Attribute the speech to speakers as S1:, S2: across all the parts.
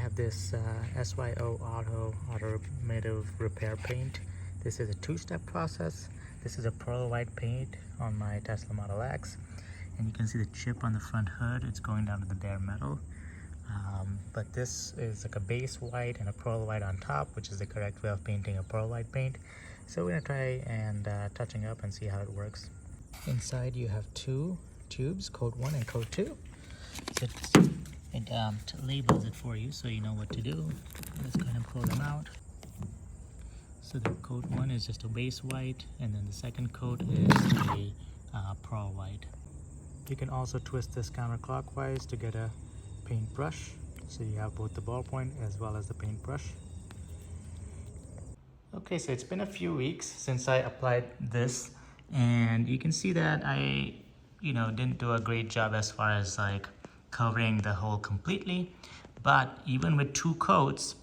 S1: have this SyoAUTO automotive repair paint. This is a two-step process. This is a pearl white paint on my Tesla Model X, and you can see the chip on the front hood. It's going down to the bare metal. But this is like a base white and a pearl white on top, which is the correct way of painting a pearl white paint. So we're gonna try and touching up and see how it works. Inside you have two tubes, code 1 and code 2. So it labels it for you so you know what to do. Let's go ahead and pull them out. So the code 1 is just a base white, and then the second coat is a pearl white. You can also twist this counterclockwise to get a paintbrush. So you have both the ballpoint as well as the paintbrush. Okay, so it's been a few weeks since I applied this, and you can see that I didn't do a great job as far as like covering the hole completely. But even with 2 coats,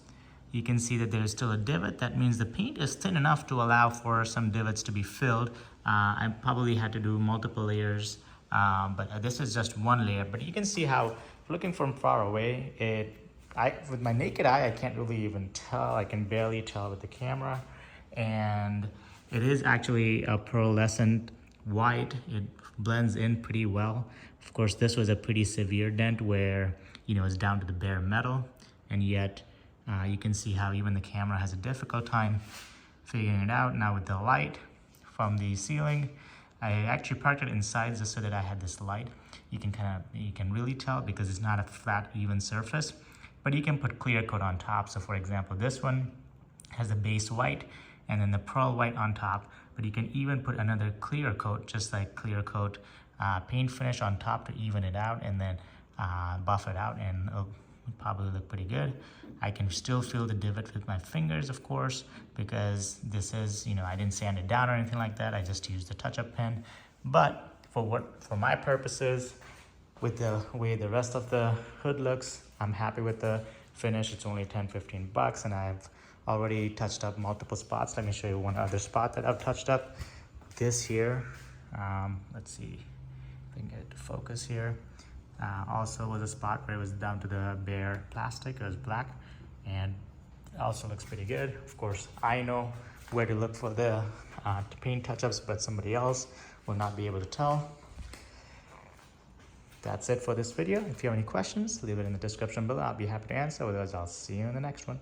S1: you can see that there's still a divot. That means the paint is thin enough to allow for some divots to be filled. I probably had to do multiple layers, but this is just one layer. But you can see how, looking from far away, with my naked eye, I can't really even tell. I can barely tell with the camera. And it is actually a pearlescent white. It blends in pretty well. Of course, this was a pretty severe dent where, it's down to the bare metal, and yet you can see how even the camera has a difficult time figuring it out. Now with the light from the ceiling, I actually parked it inside just so that I had this light. You can really tell because it's not a flat, even surface, but you can put clear coat on top. So for example, this one has the base white and then the pearl white on top, but you can even put another clear coat, just like clear coat paint finish on top to even it out, and then buff it out, and it'll probably look pretty good. I can still feel the divot with my fingers, of course, because this is, I didn't sand it down or anything like that. I just used the touch-up pen. But for my purposes, with the way the rest of the hood looks, I'm happy with the finish. It's only 10-15 bucks, and I've already touched up multiple spots. Let me show you one other spot that I've touched up. This here, let's see if I can get it to focus here. Also was a spot where it was down to the bare plastic. It was black, and it also looks pretty good. Of course, I know where to look for the paint touch-ups, but somebody else will not be able to tell. That's it for this video. If you have any questions, leave it in the description below. I'll be happy to answer. Otherwise, I'll see you in the next one.